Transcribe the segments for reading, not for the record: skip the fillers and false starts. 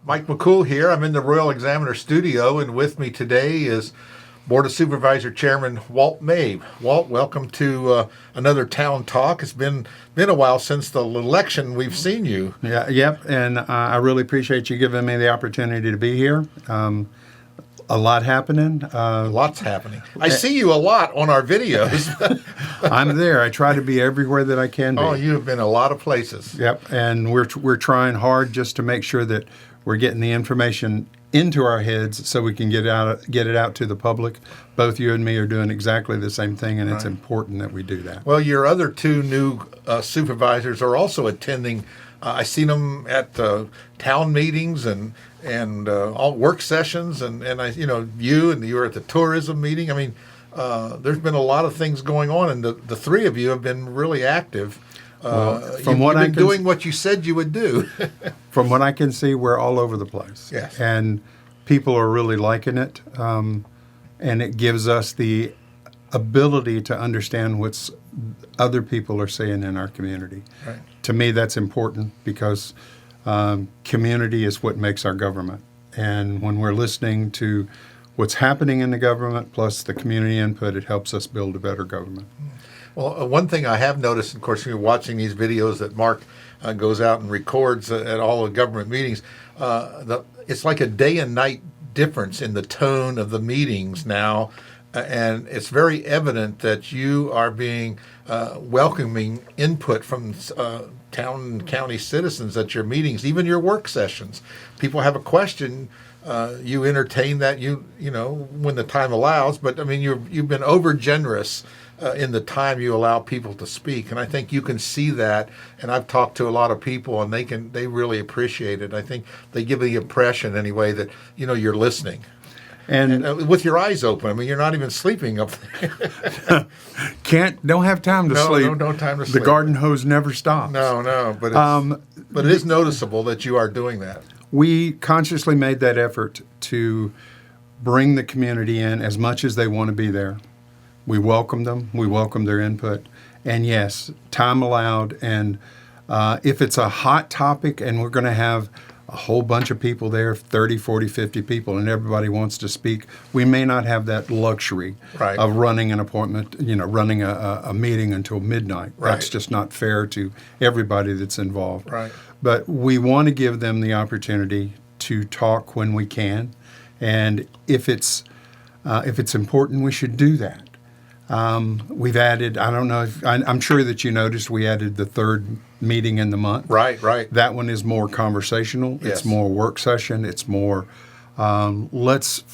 Mike McCool here. I'm in the Royal Examiner studio, and with me today is Board of Supervisor Chairman Walt Mabe. Walt, welcome to another Town Talk. It's been a while since the election we've seen you. Yep, and I really appreciate you giving me the opportunity to be here. A lot happening. Lots happening. I see you a lot on our videos. I'm there. I try to be everywhere that I can be. Oh, you have been a lot of places. Yep, and we're trying hard just to make sure that we're getting the information into our heads so we can get it out to the public. Both you and me are doing exactly the same thing, and it's important that we do that. Well, your other two new supervisors are also attending. I seen them at town meetings and all work sessions, and you were at the tourism meeting. I mean, there's been a lot of things going on, and the three of you have been really active. You've been doing what you said you would do. From what I can see, we're all over the place. Yes. And people are really liking it, and it gives us the ability to understand what other people are saying in our community. Right. To me, that's important because community is what makes our government. And when we're listening to what's happening in the government plus the community input, it helps us build a better government. Well, one thing I have noticed, of course, when you're watching these videos that Mark goes out and records at all the government meetings, it's like a day and night difference in the tone of the meetings now. And it's very evident that you are being welcoming input from town and county citizens at your meetings, even your work sessions. People have a question, you entertain that, when the time allows. But I mean, you've been over generous in the time you allow people to speak, and I think you can see that. And I've talked to a lot of people, and they really appreciate it. I think they give the impression anyway that you're listening. And with your eyes open. I mean, you're not even sleeping up there. Don't have time to sleep. No time to sleep. The garden hose never stops. No, but it is noticeable that you are doing that. We consciously made that effort to bring the community in as much as they want to be there. We welcome them. We welcome their input. And yes, time allowed. And if it's a hot topic and we're going to have a whole bunch of people there, 30, 40, 50 people, and everybody wants to speak, we may not have that luxury of running an appointment, running a meeting until midnight. Right. That's just not fair to everybody that's involved. Right. But we want to give them the opportunity to talk when we can. And if it's important, we should do that. We've added, I don't know, I'm sure that you noticed we added the third meeting in the month. Right. That one is more conversational. Yes. It's more work session. It's more, let's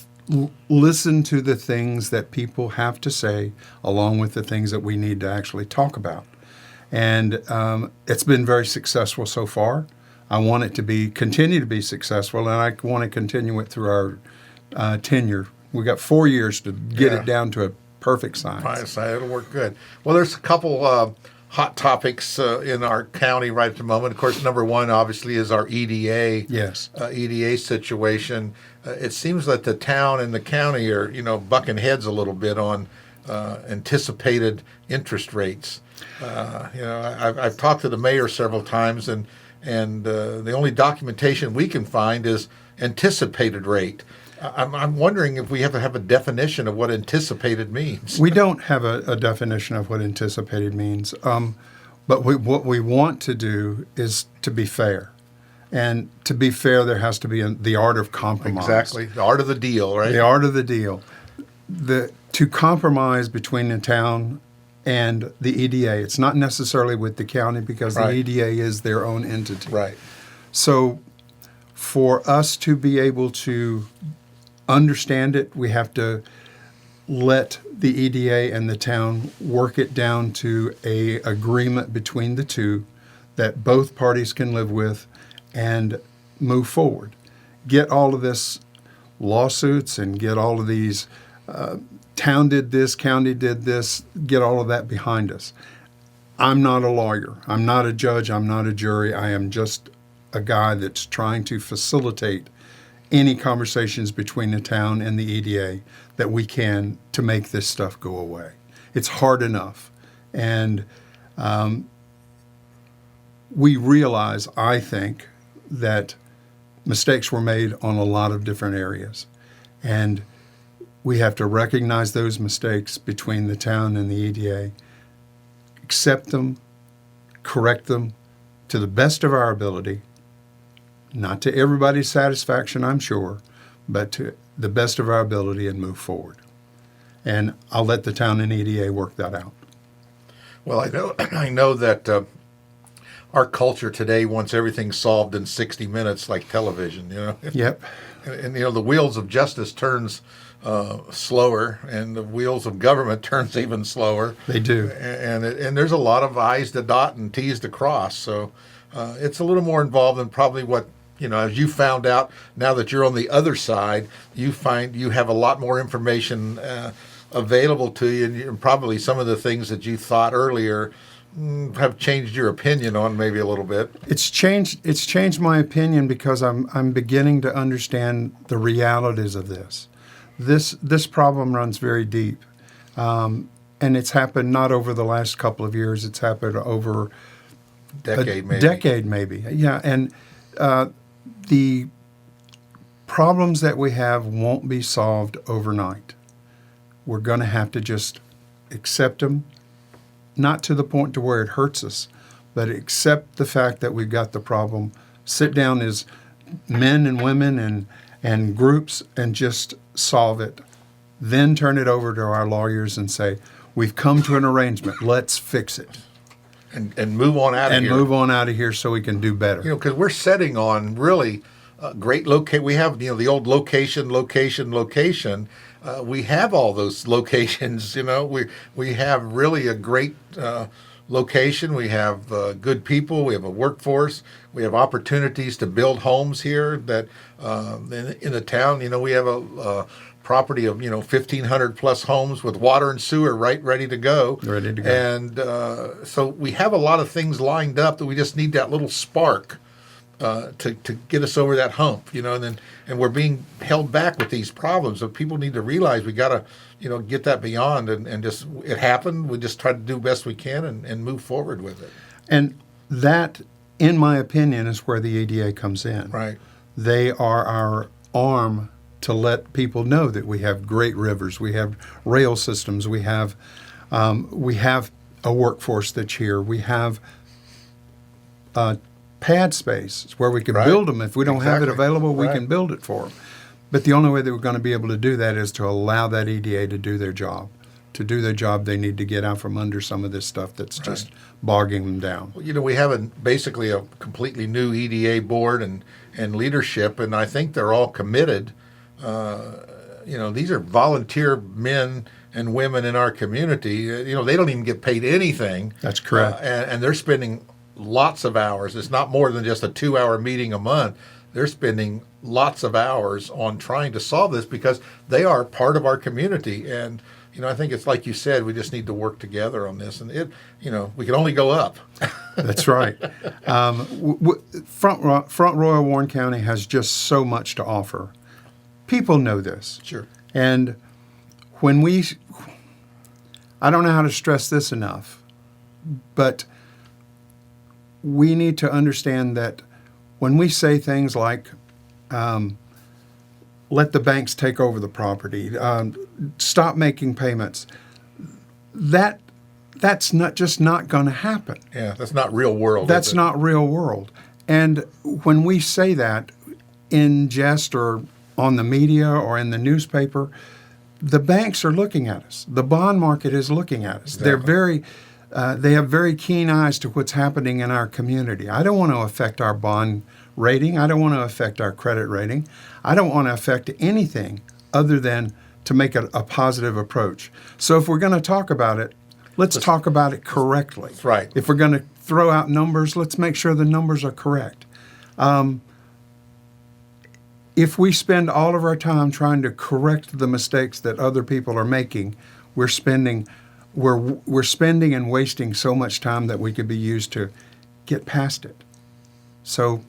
listen to the things that people have to say along with the things that we need to actually talk about. And it's been very successful so far. I want it to continue to be successful, and I want to continue it through our tenure. We got 4 years to get it down to a perfect science. It'll work good. Well, there's a couple hot topics in our county right at the moment. Of course, number one obviously is our EDA. Yes. EDA situation. It seems that the town and the county are bucking heads a little bit on anticipated interest rates. I've talked to the mayor several times, and the only documentation we can find is anticipated rate. I'm wondering if we have to have a definition of what anticipated means. We don't have a definition of what anticipated means, but what we want to do is to be fair. And to be fair, there has to be the art of compromise. Exactly. The art of the deal, right? The art of the deal. To compromise between the town and the EDA. It's not necessarily with the county because the EDA is their own entity. Right. So for us to be able to understand it, we have to let the EDA and the town work it down to a agreement between the two that both parties can live with and move forward. Get all of this lawsuits and get all of these town did this, county did this, get all of that behind us. I'm not a lawyer. I'm not a judge. I'm not a jury. I am just a guy that's trying to facilitate any conversations between the town and the EDA that we can to make this stuff go away. It's hard enough. And we realize, I think, that mistakes were made on a lot of different areas. And we have to recognize those mistakes between the town and the EDA, accept them, correct them to the best of our ability, not to everybody's satisfaction, I'm sure, but to the best of our ability, and move forward. And I'll let the town and EDA work that out. Well, I know that our culture today wants everything solved in 60 minutes, like television. Yep. And the wheels of justice turns slower, and the wheels of government turns even slower. They do. And there's a lot of I's to dot and T's to cross. So it's a little more involved than probably what, as you found out, now that you're on the other side, you find you have a lot more information available to you, and probably some of the things that you thought earlier have changed your opinion on maybe a little bit. It's changed my opinion because I'm beginning to understand the realities of this. This problem runs very deep, and it's happened not over the last couple of years. It's happened over decade maybe. Yeah, and the problems that we have won't be solved overnight. We're going to have to just accept them, not to the point to where it hurts us, but accept the fact that we've got the problem, sit down as men and women and groups and just solve it, then turn it over to our lawyers and say, we've come to an arrangement, let's fix it. And move on out of here. And move on out of here so we can do better. Because we're setting on really great we have, the old location. We have all those locations, we have really a great location. We have good people. We have a workforce. We have opportunities to build homes here that in the town, we have a property of 1,500 plus homes with water and sewer ready to go. And so we have a lot of things lined up that we just need that little spark to get us over that hump, and we're being held back with these problems. So people need to realize we got to, get that beyond and just, it happened. We just try to do best we can and move forward with it. And that, in my opinion, is where the EDA comes in. Right. They are our arm to let people know that we have great rivers, we have rail systems, we have a workforce that's here, we have pad space where we can build them. If we don't have it available, we can build it for them. But the only way that we're going to be able to do that is to allow that EDA to do their job. To do their job, they need to get out from under some of this stuff that's just bogging them down. Well, we have basically a completely new EDA board and leadership, and I think they're all committed. These are volunteer men and women in our community. They don't even get paid anything. That's correct. And they're spending lots of hours. It's not more than just a 2-hour meeting a month. They're spending lots of hours on trying to solve this because they are part of our community. And, I think it's like you said, we just need to work together on this. And we can only go up. That's right. Front Royal Warren County has just so much to offer. People know this. Sure. And I don't know how to stress this enough, but we need to understand that when we say things like, let the banks take over the property, stop making payments, that's not going to happen. Yeah, that's not real world. That's not real world. And when we say that in jest or on the media or in the newspaper, the banks are looking at us. The bond market is looking at us. Exactly. They have very keen eyes to what's happening in our community. I don't want to affect our bond rating. I don't want to affect our credit rating. I don't want to affect anything other than to make a positive approach. So if we're going to talk about it, let's talk about it correctly. That's right. If we're going to throw out numbers, let's make sure the numbers are correct. If we spend all of our time trying to correct the mistakes that other people are making, we're spending and wasting so much time that we could be used to get past it. So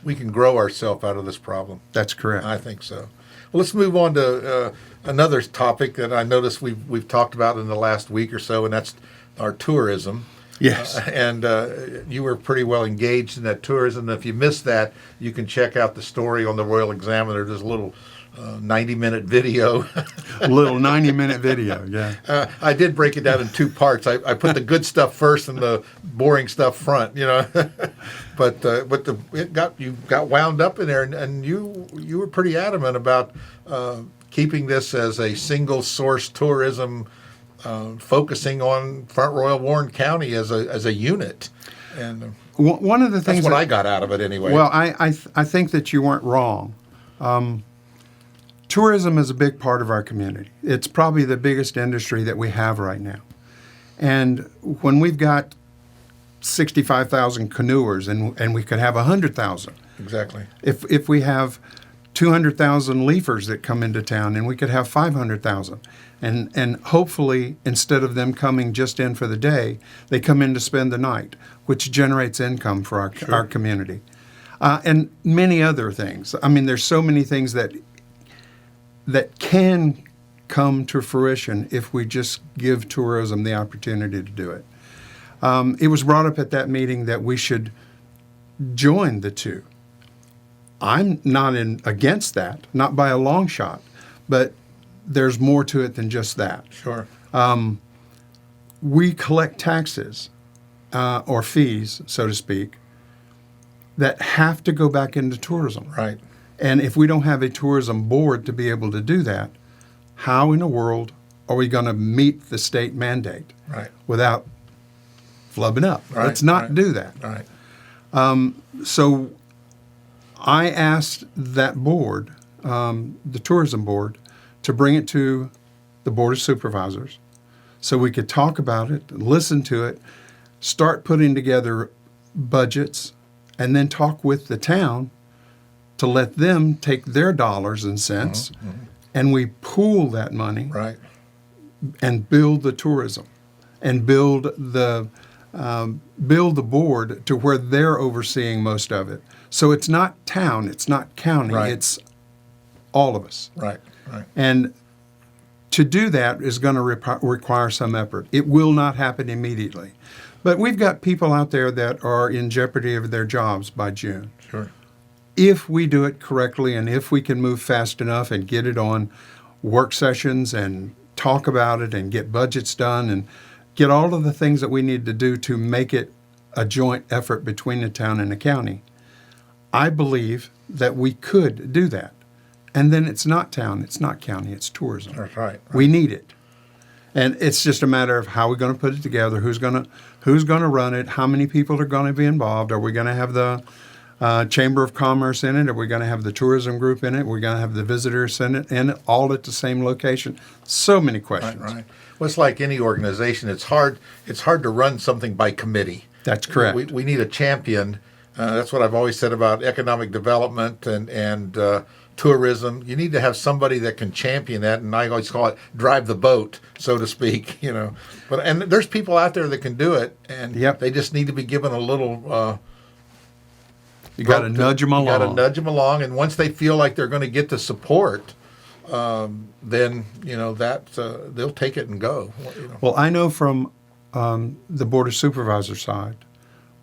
we can grow ourselves out of this problem. That's correct. I think so. Well, let's move on to another topic that I noticed we've talked about in the last week or so, and that's our tourism. Yes. And you were pretty well engaged in that tourism. If you missed that, you can check out the story on the Royal Examiner. There's a little 90-minute video. A little 90-minute video, yeah. I did break it down in two parts. I put the good stuff first and the boring stuff front, but you got wound up in there, and you were pretty adamant about keeping this as a single source tourism, focusing on Front Royal Warren County as a unit. And one of the things that's what I got out of it anyway. Well, I think that you weren't wrong. Tourism is a big part of our community. It's probably the biggest industry that we have right now. And when we've got 65,000 canoers and we could have 100,000. Exactly. If we have 200,000 leafers that come into town, and we could have 500,000. And hopefully, instead of them coming just in for the day, they come in to spend the night, which generates income for our community. And many other things. I mean, there's so many things that can come to fruition if we just give tourism the opportunity to do it. It was brought up at that meeting that we should join the two. I'm not against that, not by a long shot, but there's more to it than just that. Sure. We collect taxes or fees, so to speak, that have to go back into tourism. Right. And if we don't have a tourism board to be able to do that, how in the world are we going to meet the state mandate without flubbing up? Right, Let's not do that. Right. So I asked that board, the tourism board, to bring it to the Board of Supervisors so we could talk about it, listen to it, start putting together budgets, and then talk with the town to let them take their dollars and cents, and we pool that money and build the tourism and build the board to where they're overseeing most of it. So it's not town, it's not county, it's all of us. Right. And to do that is going to require some effort. It will not happen immediately. But we've got people out there that are in jeopardy of their jobs by June. Sure. If we do it correctly and if we can move fast enough and get it on work sessions and talk about it and get budgets done and get all of the things that we need to do to make it a joint effort between the town and the county, I believe that we could do that. And then it's not town, it's not county, it's tourism. That's right. We need it. And it's just a matter of how we're going to put it together, who's going to run it, how many people are going to be involved. Are we going to have the Chamber of Commerce in it? Are we going to have the tourism group in it? We're going to have the visitors in it, all at the same location. So many questions. Right. Well, it's like any organization. It's hard to run something by committee. That's correct. We need a champion. That's what I've always said about economic development and tourism. You need to have somebody that can champion that, and I always call it drive the boat, so to speak. But there's people out there that can do it, and they just need to be given a little. You got to nudge them along. You got to nudge them along, and once they feel like they're going to get the support, then they'll take it and go. Well, I know from the Board of Supervisors side,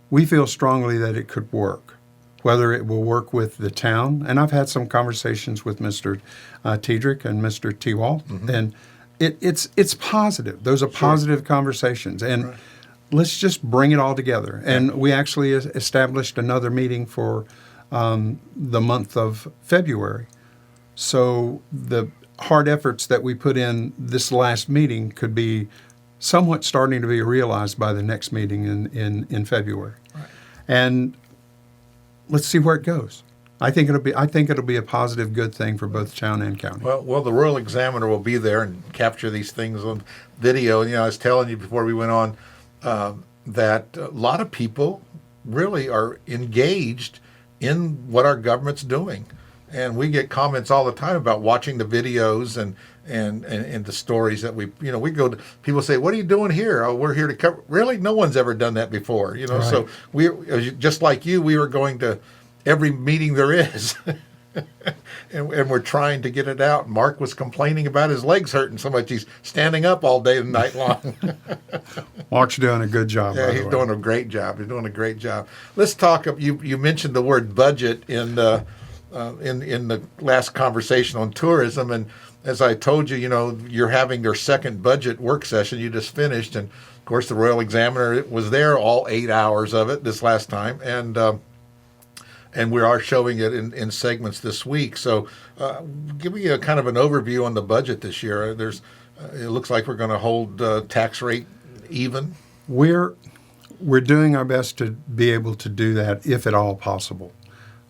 we feel strongly that it could work. Whether it will work with the town, and I've had some conversations with Mr. Tiedrick and Mr. T-Walt, and it's positive. Those are positive conversations, and let's just bring it all together. And we actually established another meeting for the month of February. So the hard efforts that we put in this last meeting could be somewhat starting to be realized by the next meeting in February. Right. And let's see where it goes. I think it'll be a positive, good thing for both town and county. Well, the Royal Examiner will be there and capture these things on video. I was telling you before we went on that a lot of people really are engaged in what our government's doing, and we get comments all the time about watching the videos and the stories that we go to. People say, "What are you doing here?" "Oh, we're here to cover." Really, no one's ever done that before. Right. So we, just like you, we were going to every meeting there is. and we're trying to get it out. Mark was complaining about his legs hurting so much he's standing up all day and night long. Mark's doing a good job. Yeah, by the he's way. doing a great job. He's doing a great job. Let's talk. You mentioned the word budget in the last conversation on tourism, and as I told you, you're having their second budget work session you just finished, and of course the Royal Examiner was there all 8 hours of it this last time, and we are showing it in segments this week. So, give me a kind of an overview on the budget this year. It looks like we're going to hold tax rate even. We're doing our best to be able to do that, if at all possible.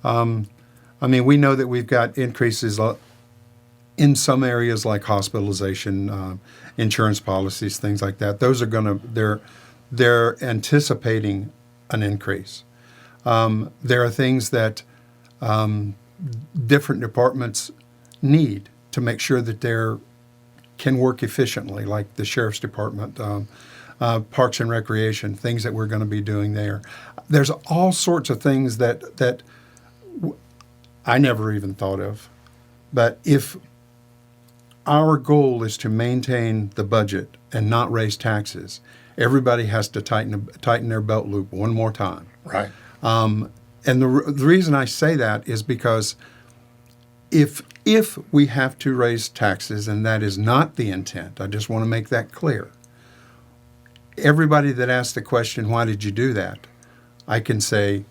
We know that we've got increases in some areas like hospitalization, insurance policies, things like that. Those are they're anticipating an increase. There are things that different departments need to make sure that they can work efficiently, like the Sheriff's Department, Parks and Recreation, things that we're going to be doing there. There's all sorts of things that I never even thought of. But if our goal is to maintain the budget and not raise taxes, everybody has to tighten their belt loop one more time. Right. And the reason I say that is because if we have to raise taxes, and that is not the intent, I just want to make that clear. Everybody that asks the question, why did you do that? I can say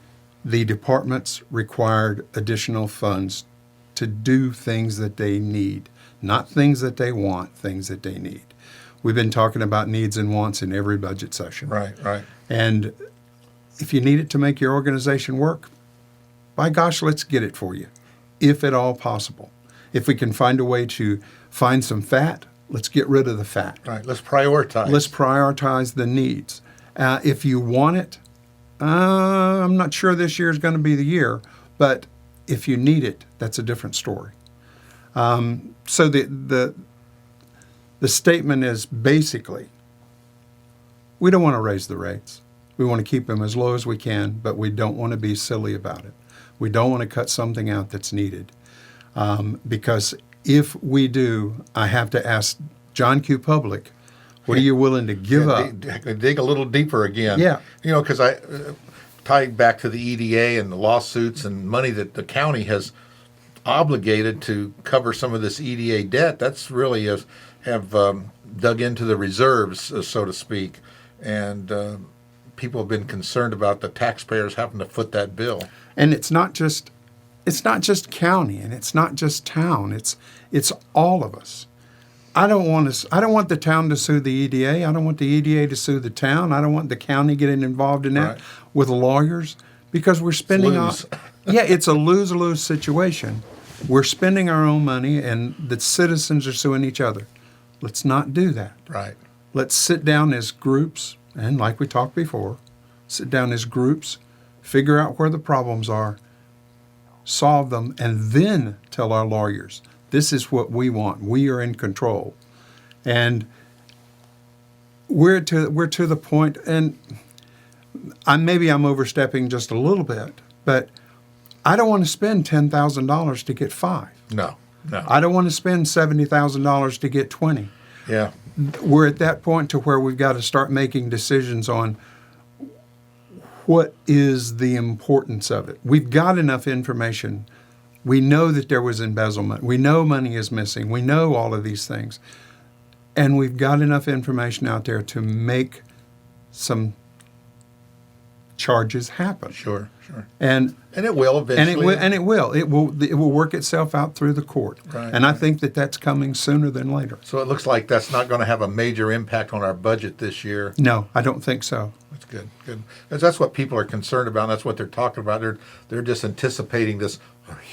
the departments required additional funds to do things that they need, not things that they want, things that they need. We've been talking about needs and wants in every budget session. Right. And if you need it to make your organization work, by gosh, let's get it for you, if at all possible. If we can find a way to find some fat, let's get rid of the fat. Right. Let's prioritize. Let's prioritize the needs. If you want it, I'm not sure this year is going to be the year, but if you need it, that's a different story. So the statement is basically, we don't want to raise the rates. We want to keep them as low as we can, but we don't want to be silly about it. We don't want to cut something out that's needed. Because if we do, I have to ask John Q. Public, what are you willing to give up? Dig a little deeper again. Yeah. Because I tied back to the EDA and the lawsuits and money that the county has obligated to cover some of this EDA debt. That's really have dug into the reserves, so to speak, and people have been concerned about the taxpayers having to foot that bill. And it's not just county, and it's not just town. It's all of us. I don't want the town to sue the EDA. I don't want the EDA to sue the town. I don't want the county getting involved in that with lawyers, because we're spending it's a lose-lose situation. We're spending our own money, and the citizens are suing each other. Let's not do that. Right. Let's sit down as groups, and like we talked before, sit down as groups, figure out where the problems are, solve them, and then tell our lawyers, this is what we want. We are in control. And we're to the point, and maybe I'm overstepping just a little bit, but I don't want to spend $10,000 to get 5. No. I don't want to spend $70,000 to get 20. Yeah. We're at that point to where we've got to start making decisions on what is the importance of it. We've got enough information. We know that there was embezzlement. We know money is missing. We know all of these things. And we've got enough information out there to make some charges happen. Sure. And it will eventually. And it will. It will work itself out through the court. Right, and I think that that's coming sooner than later. So it looks like that's not going to have a major impact on our budget this year. No, I don't think so. That's good. Because that's what people are concerned about. And that's what they're talking about. They're just anticipating this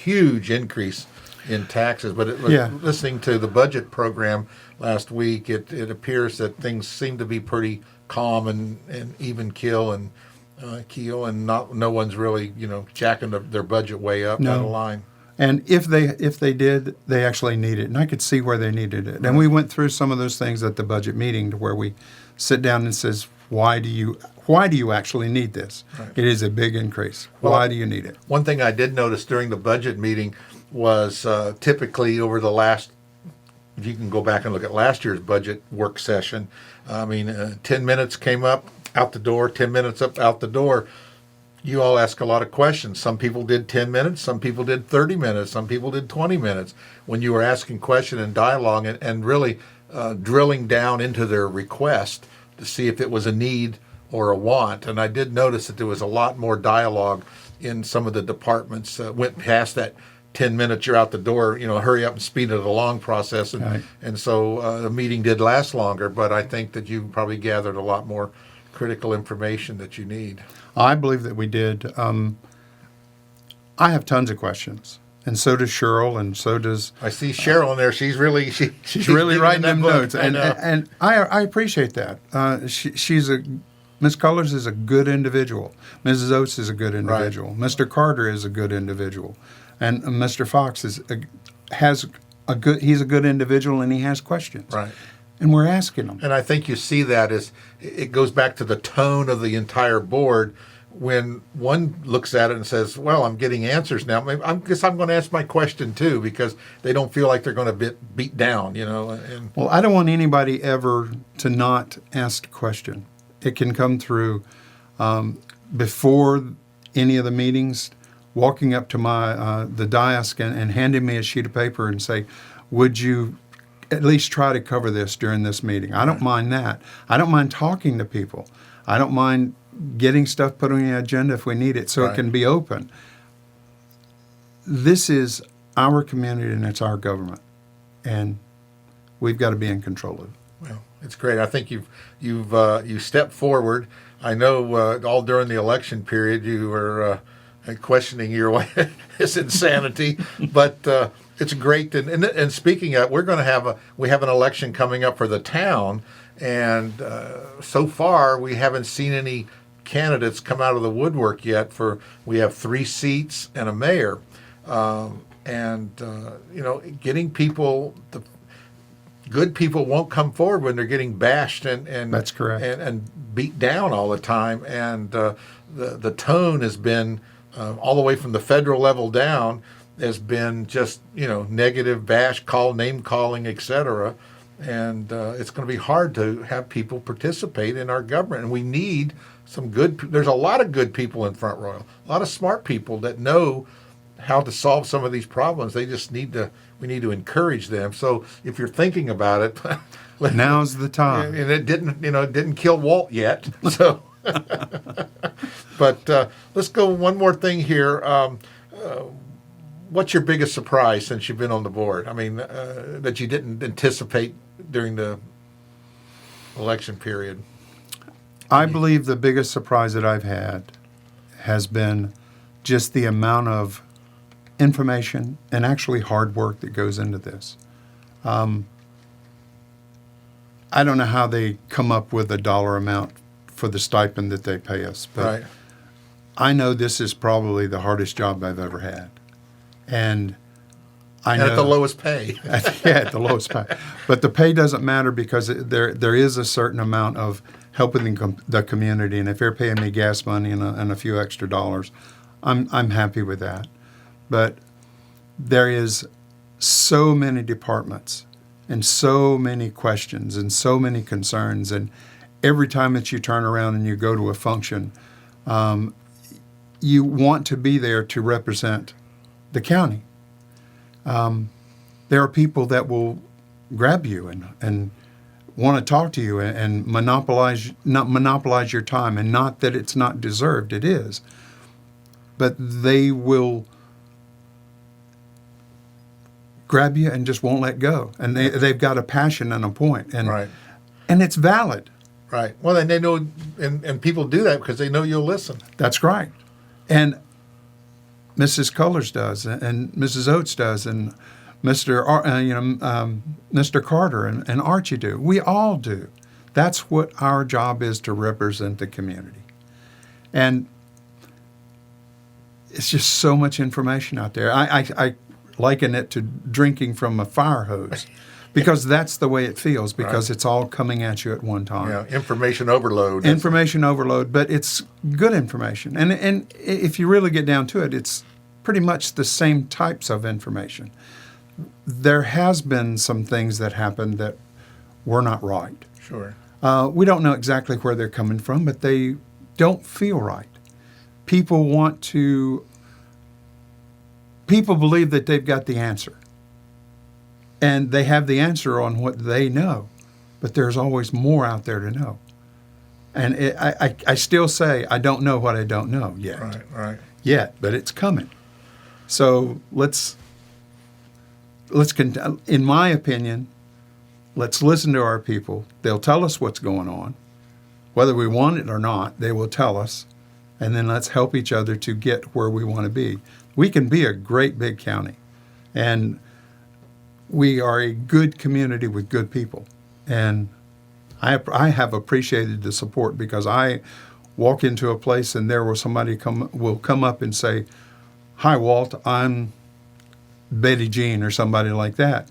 huge increase in taxes. But listening to the budget program last week, it appears that things seem to be pretty calm and even keel and no one's really jacking their budget way up down the line. And if they did, they actually need it, and I could see where they needed it. Right. And we went through some of those things at the budget meeting, to where we sit down and says, why do you actually need this? Right. It is a big increase. Why do you need it? One thing I did notice during the budget meeting, was typically over the last, if you can go back and look at last year's budget work session, 10 minutes came up, out the door, 10 minutes up, out the door. You all ask a lot of questions. Some people did 10 minutes, some people did 30 minutes, some people did 20 minutes. When you were asking question and dialogue and really drilling down into their request to see if it was a need or a want. And I did notice that there was a lot more dialogue in some of the departments. Went past that 10 minutes, you're out the door, hurry up and speed it along process. And, Right. and so the meeting did last longer, but I think that you probably gathered a lot more critical information that you need. I believe that we did. I have tons of questions, and so does Cheryl, and so does. I see Cheryl in there. She's really She's really digging writing in that them book. notes, and I appreciate that. Miss Cullers is a good individual. Mrs. Oats is a good individual. Right. Mr. Carter is a good individual, and Mr. Fox he's a good individual, and he has questions. Right. And we're asking them. And I think you see that as it goes back to the tone of the entire board. When one looks at it and says, well, I'm getting answers now, maybe I guess I'm going to ask my question too, because they don't feel like they're going to be beat down, And, well, I don't want anybody ever to not ask a question. It can come through before any of the meetings, walking up to the desk and handing me a sheet of paper and say, would you at least try to cover this during this meeting? I don't mind that. I don't mind talking to people. I don't mind getting stuff put on the agenda if we need it, so Right. it can be open. This is our community and it's our government, and we've got to be in control of it. well, it's great. I think you stepped forward. I know all during the election period you were questioning your way his insanity, but it's great. And speaking of, we have an election coming up for the town, and so far we haven't seen any candidates come out of the woodwork yet. We have 3 seats and a mayor, getting people. Good people won't come forward when they're getting bashed and That's correct. and beat down all the time. And the tone has been all the way from the federal level down has been just negative, bash, name calling, etc. And it's going to be hard to have people participate in our government. And we need some good. There's a lot of good people in Front Royal, a lot of smart people that know how to solve some of these problems. They just we need to encourage them. So if you're thinking about it, Now's the time. and it didn't kill Walt yet. So, but let's go one more thing here. What's your biggest surprise since you've been on the board? That you didn't anticipate during the election period. I believe the biggest surprise that I've had has been just the amount of information and actually hard work that goes into this. I don't know how they come up with a dollar amount for the stipend that they pay us, but Right. I know this is probably the hardest job I've ever had. And I And know at the lowest pay. at the lowest pay. But the pay doesn't matter because there is a certain amount of helping the community, and if they're paying me gas money and a few extra dollars, I'm happy with that. But there is so many departments and so many questions and so many concerns, and every time that you turn around and you go to a function, you want to be there to represent the county. There are people that will grab you and want to talk to you and monopolize your time, and not that it's not deserved, it is. But they will grab you and just won't let go. And they've got a passion and a point. And, Right. and it's valid. Right. Well, and they know, and people do that because they know you'll listen. That's right. And Mrs. Cullers does, and Mrs. Oats does, and Mr. Carter and Archie do. We all do. That's what our job is, to represent the community. And it's just so much information out there. I liken it to drinking from a fire hose, because that's the way it feels, because Right. it's all coming at you at one time. Yeah, information overload. Information overload, but it's good information. And if you really get down to it, it's pretty much the same types of information. There has been some things that happened that were not right. Sure. We don't know exactly where they're coming from, but they don't feel right. People believe that they've got the answer. And they have the answer on what they know, but there's always more out there to know. And I still say I don't know what I don't know yet. Right. Yet, but it's coming. So let's in my opinion, let's listen to our people. They'll tell us what's going on. Whether we want it or not, they will tell us. And then let's help each other to get where we want to be. We can be a great big county. And we are a good community with good people. And I have appreciated the support, because I walk into a place and there will somebody will come up and say, "Hi, Walt, I'm Betty Jean," or somebody like that.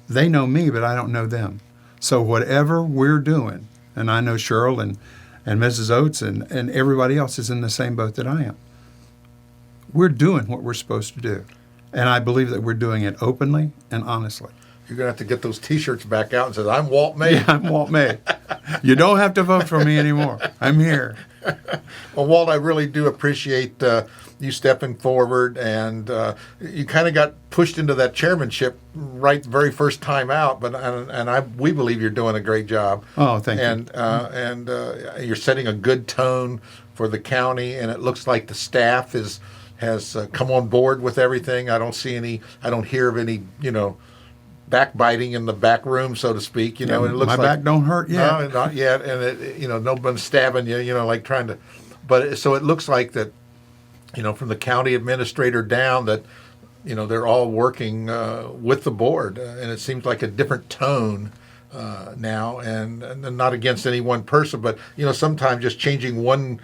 They know me, but I don't know them. So whatever we're doing, and I know Cheryl and Mrs. Oats and everybody else is in the same boat that I am. We're doing what we're supposed to do. And I believe that we're doing it openly and honestly. You're going to have to get those T-shirts back out and say, "I'm Walt Mabe." Yeah, I'm Walt Mabe. You don't have to vote for me anymore. I'm here. Well, Walt, I really do appreciate you stepping forward, and you kind of got pushed into that chairmanship right the very first time out. But we believe you're doing a great job. Oh, thank you. And you're setting a good tone for the county, and it looks like the staff has come on board with everything. I don't hear of any, backbiting in the back room, so to speak. It looks my back don't hurt yet. No, not yet, and no one's stabbing you. Like trying to, but so it looks like that. From the county administrator down, that they're all working with the board, and it seems like a different tone now, and not against any one person, but sometimes just changing one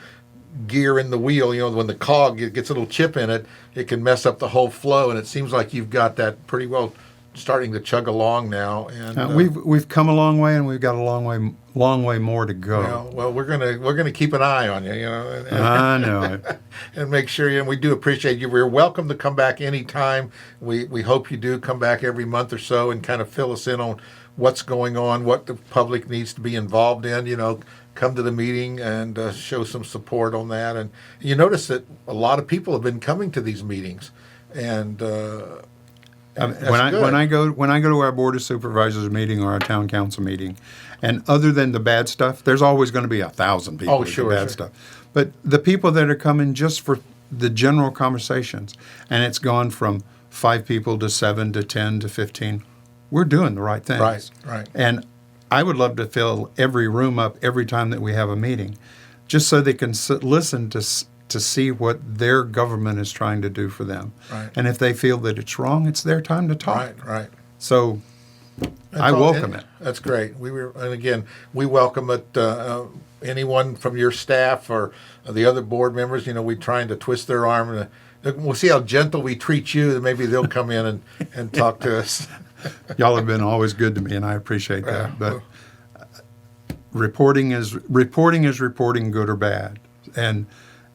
gear in the wheel, when the cog gets a little chip in it, it can mess up the whole flow, and it seems like you've got that pretty well starting to chug along now. And we've come a long way, and we've got a long way more to go. Well, we're gonna keep an eye on you, I know it. And make sure and we do appreciate you. We're welcome to come back anytime. We hope you do come back every month or so and kind of fill us in on what's going on, what the public needs to be involved in. Come to the meeting and show some support on that. And you notice that a lot of people have been coming to these meetings, and when I go to our Board of Supervisors meeting or our town council meeting, and other than the bad stuff, there's always going to be 1,000 people with the bad stuff. But the people that are coming just for the general conversations, and it's gone from 5 people to 7 to 10 to 15, we're doing the right things. Right. And I would love to fill every room up every time that we have a meeting, just so they can listen to see what their government is trying to do for them. Right. And if they feel that it's wrong, it's their time to talk. Right. So I welcome it. That's great. We welcome it. Anyone from your staff or the other board members, we're trying to twist their arm. We'll see how gentle we treat you, and maybe they'll come in and talk to us. Y'all have been always good to me, and I appreciate that. But reporting is reporting, good or bad. And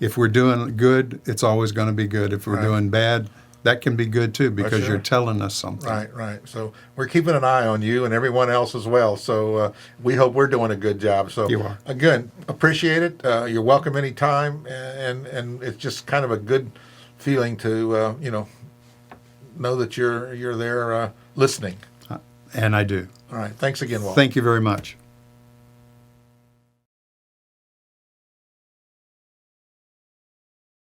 if we're doing good, it's always going to be good. If we're doing bad, that can be good too, because you're telling us something. Right. So we're keeping an eye on you and everyone else as well. So we hope we're doing a good job. So you are. Again, appreciate it. You're welcome anytime, and it's just kind of a good feeling to know that you're there listening. And I do. All right. Thanks again, Walt. Thank you very much.